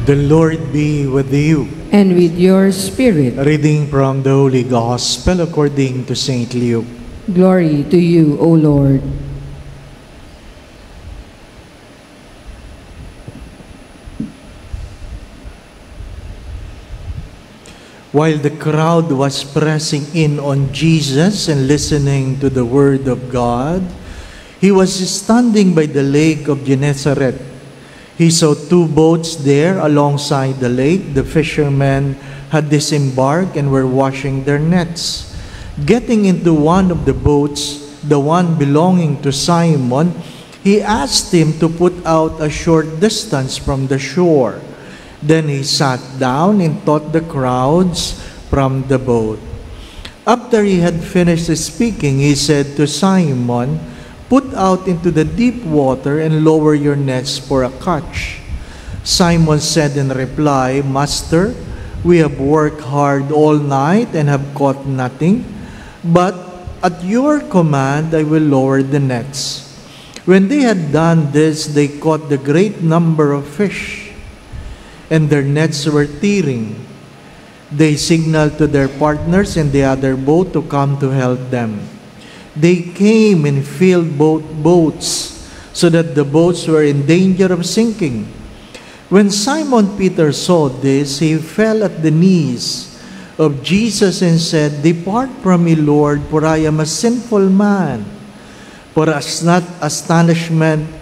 The Lord be with you. And with your spirit. Reading from the Holy Gospel according to St. Luke. Glory to you, O Lord. While the crowd was pressing in on Jesus and listening to the word of God, he was standing by the lake of Gennesaret. He saw two boats there alongside the lake. The fishermen had disembarked and were washing their nets. Getting into one of the boats, the one belonging to Simon, he asked him to put out a short distance from the shore. Then he sat down and taught the crowds from the boat. After he had finished speaking, he said to Simon, "Put out into the deep water and lower your nets for a catch." Simon said in reply, "Master, we have worked hard all night and have caught nothing, but at your command I will lower the nets." When they had done this, they caught the great number of fish, and their nets were tearing. They signaled to their partners in the other boat to come to help them. They came and filled both boats, so that the boats were in danger of sinking. When Simon Peter saw this, he fell at the knees of Jesus and said, "Depart from me, Lord, for I am a sinful man." For astonishment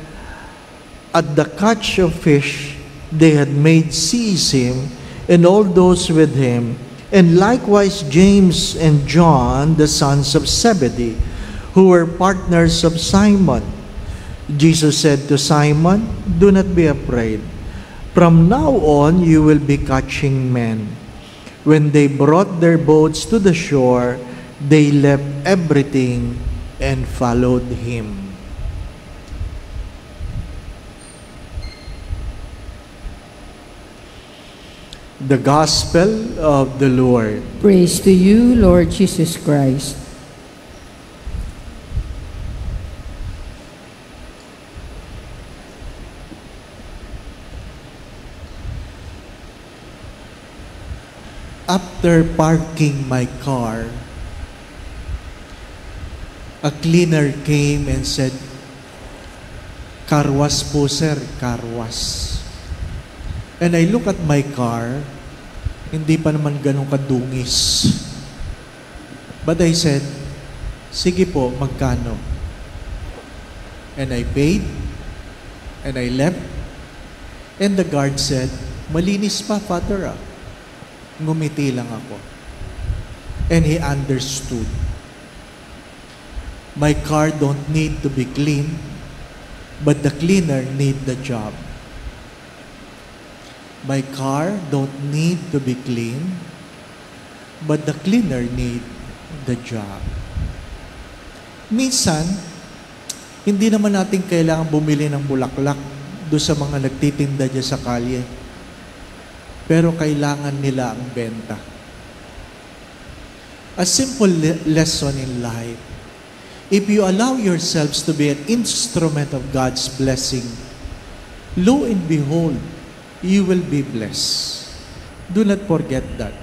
at the catch of fish they had made seize him and all those with him, and likewise James and John, the sons of Zebedee, who were partners of Simon. Jesus said to Simon, "Do not be afraid. From now on you will be catching men." When they brought their boats to the shore, they left everything and followed him. The Gospel of the Lord. Praise to you, Lord Jesus Christ. After parking my car, a cleaner came and said, "Carwas po sir, carwas." And I look at my car, hindi pa naman ganun kadungis. But I said, "Sige po, magkano?" And I paid, and I left, and the guard said, "Malinis pa, Father ah." Ngumiti lang ako. And he understood. My car don't need to be clean, but the cleaner need the job. My car don't need to be clean, but the cleaner need the job. Minsan, hindi naman natin kailangan bumili ng bulaklak doon sa mga nagtitinda dyan sa kalye. Pero kailangan nila ang benta. A simple lesson in life. If you allow yourselves to be an instrument of God's blessing, lo and behold, you will be blessed. Do not forget that.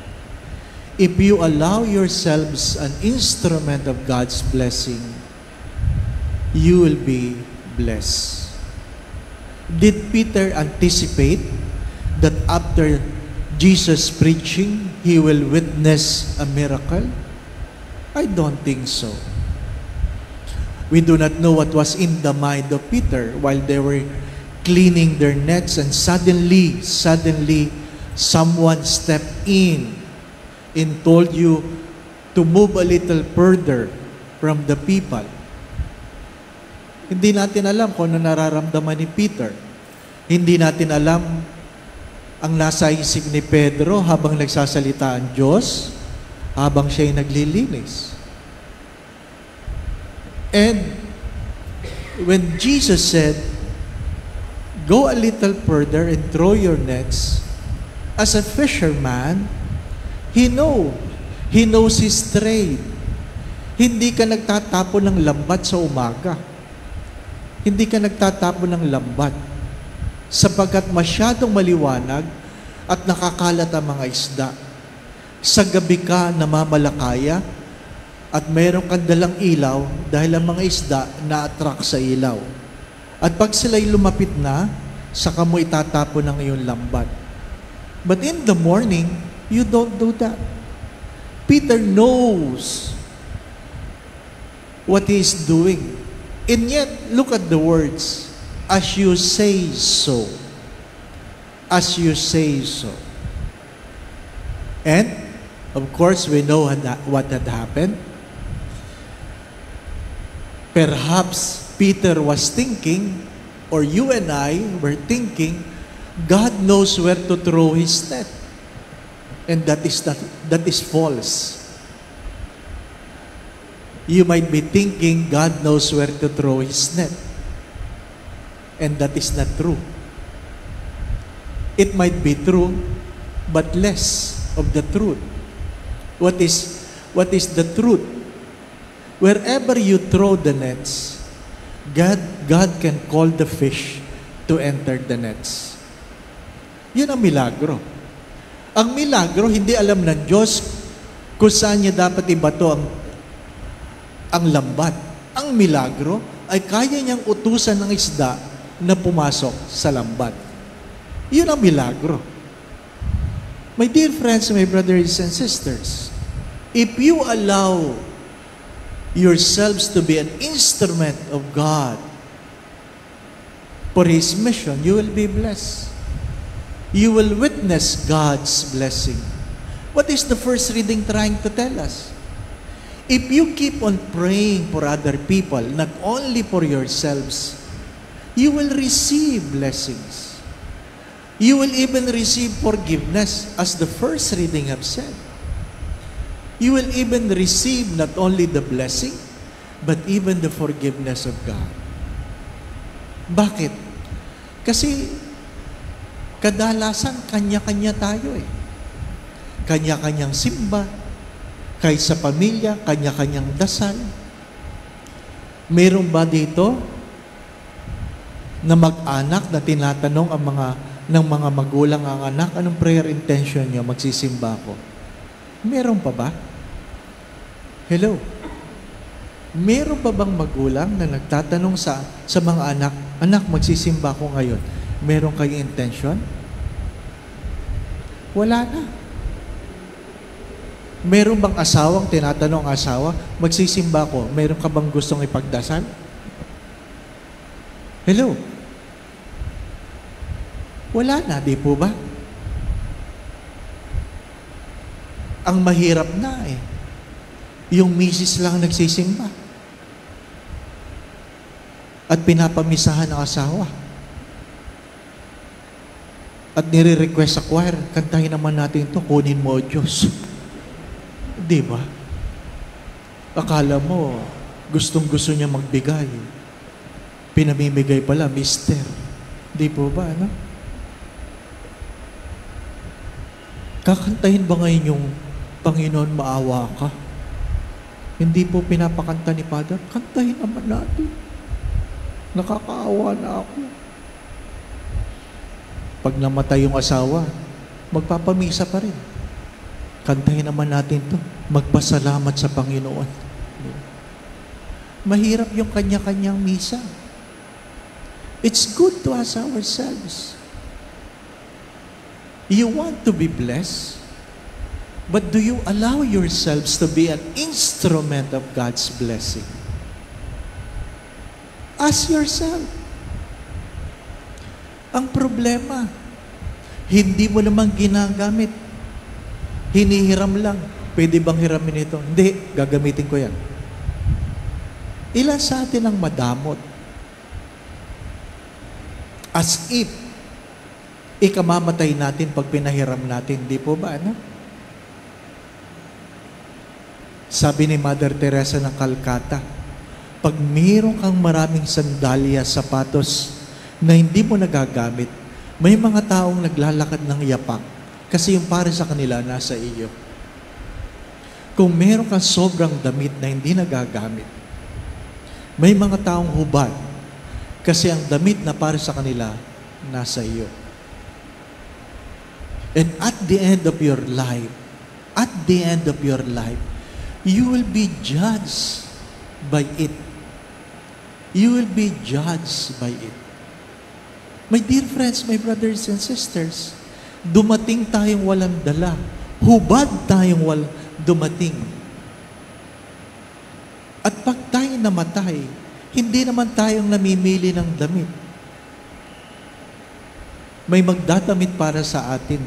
If you allow yourselves an instrument of God's blessing, you will be blessed. Did Peter anticipate that after Jesus preaching, he will witness a miracle? I don't think so. We do not know what was in the mind of Peter while they were cleaning their nets, and suddenly, someone stepped in and told you to move a little further from the people. Hindi natin alam kung ano nararamdaman ni Peter. Hindi natin alam ang nasa isip ni Pedro habang nagsasalita ang Diyos, habang siya'y naglilinis. And when Jesus said, "Go a little further and throw your nets," as a fisherman, he knows his trade. Hindi ka nagtatapon ng lambat sa umaga. Hindi ka nagtatapon ng lambat sapagkat masyadong maliwanag at nakakalat ang mga isda. Sa gabi ka namamalakaya at mayroon kang dalang ilaw dahil ang mga isda na-attract sa ilaw. At pag sila'y lumapit na, saka mo itatapon ang iyong lambat. But in the morning, you don't do that. Peter knows what he is doing. And yet, look at the words. As you say so. As you say so. And, of course, we know what had happened. Perhaps Peter was thinking, or you and I were thinking, God knows where to throw his net. And that is false. You might be thinking God knows where to throw his net. And that is not true. It might be true, but less of the truth. What is the truth? Wherever you throw the nets, God can call the fish to enter the nets. Yun ang milagro. Ang milagro, hindi alam ng Diyos kung saan niya dapat ibato ang lambat. Ang milagro ay kaya niyang utusan ng isda na pumasok sa lambat. Yun ang milagro. My dear friends, my brothers and sisters, if you allow yourselves to be an instrument of God for His mission, you will be blessed. You will witness God's blessing. What is the first reading trying to tell us? If you keep on praying for other people, not only for yourselves, you will receive blessings. You will even receive forgiveness, as the first reading have said. You will even receive not only the blessing, but even the forgiveness of God. Bakit? Kasi kadalasan kanya-kanya tayo eh. Kanya-kanyang simba, kahit sa pamilya, kanya-kanyang dasal. Mayroon ba dito na mag-anak na tinatanong ng mga magulang ang anak, anong prayer intention niyo? Magsisimba ako. Meron pa ba? Hello? Meron pa bang magulang na nagtatanong sa mga anak, magsisimba ko ngayon, meron kayong intention? Wala na. Meron bang asawang tinatanong asawa, magsisimba ko, meron ka bang gustong ipagdasal? Hello? Wala na, di po ba? Ang mahirap na eh. Yung misis lang nagsisimba. At pinapamisahan ng asawa. At nire-request sa choir, kantahin naman natin ito, kunin mo, Diyos. Di ba? Akala mo, gustong-gusto niya magbigay. Pinamimigay pala, mister. Di po ba, ano? Kakantahin ba ngayon yung Panginoon, maawa ka? Hindi po pinapakanta ni Father, kantahin naman natin. Nakakaawa na ako. Pag namatay yung asawa, magpapamisa pa rin. Kantahin naman natin to. Magpasalamat sa Panginoon. Mahirap yung kanya-kanyang misa. It's good to ask ourselves. You want to be blessed, but do you allow yourselves to be an instrument of God's blessing? Ask yourself. Ang problema, hindi mo naman ginagamit. Hinihiram lang. Pwede bang hiramin ito? Hindi, gagamitin ko yan. Ilan sa atin ang madamot? As if, ikamamatay natin pag pinahiram natin. Di po ba, ano? Sabi ni Mother Teresa ng Calcutta, pag mayroon kang maraming sandalya, sapatos na hindi mo nagagamit, may mga taong naglalakad ng yapak kasi yung para sa kanila nasa iyo. Kung mayroon kang sobrang damit na hindi nagagamit, may mga taong hubad kasi ang damit na para sa kanila nasa iyo. And at the end of your life, you will be judged by it. You will be judged by it. My dear friends, my brothers and sisters, dumating tayong walang dala. Hubad tayong dumating. At pag tayo namatay, hindi naman tayong namimili ng damit. May magdadamit para sa atin.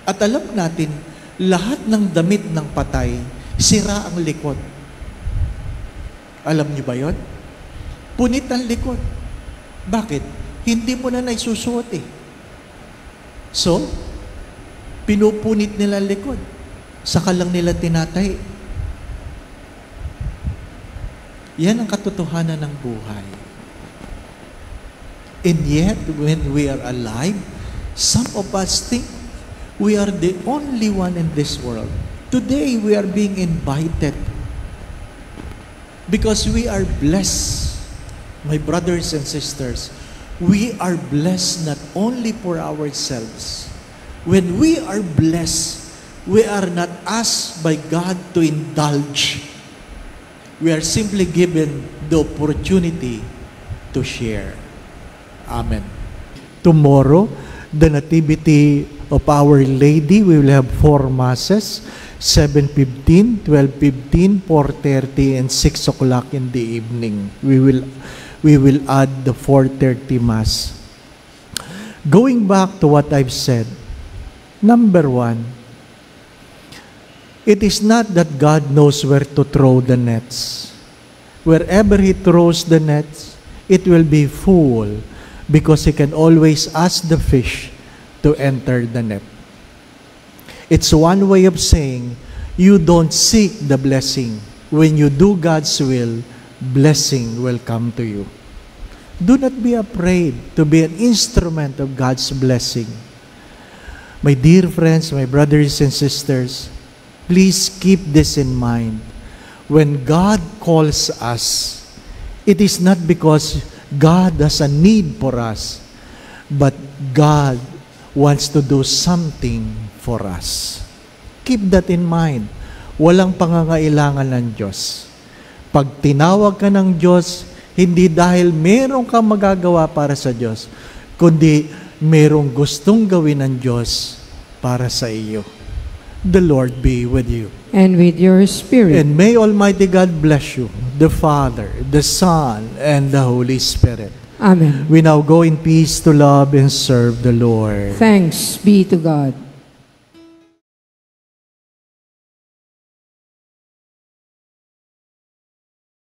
At alam natin, lahat ng damit ng patay, sira ang likod. Alam niyo ba yon? Punit ang likod. Bakit? Hindi mo na naisusot eh. So, pinupunit nila ang likod. Saka lang nila tinatay. Yan ang katotohanan ng buhay. And yet, when we are alive, some of us think we are the only one in this world. Today, we are being invited because we are blessed. My brothers and sisters, we are blessed not only for ourselves. When we are blessed, we are not asked by God to indulge. We are simply given the opportunity to share. Amen. Tomorrow, the Nativity of Our Lady, we will have 4 Masses, 7:15, 12:15, 4:30, and 6 o'clock in the evening. We will add the 4:30 Mass. Going back to what I've said, number 1, it is not that God knows where to throw the nets. Wherever He throws the nets, it will be full because He can always ask the fish to enter the net. It's one way of saying, you don't seek the blessing. When you do God's will, blessing will come to you. Do not be afraid to be an instrument of God's blessing. My dear friends, my brothers and sisters, please keep this in mind. When God calls us, it is not because God has a need for us, but God wants to do something for us. Keep that in mind. Walang pangangailangan ng Diyos. Pag tinawag ka ng Diyos, hindi dahil meron kang magagawa para sa Diyos, kundi merong gustong gawin ng Diyos para sa iyo. The Lord be with you. And with your spirit. And may Almighty God bless you, the Father, the Son, and the Holy Spirit. Amen. We now go in peace to love and serve the Lord. Thanks be to God.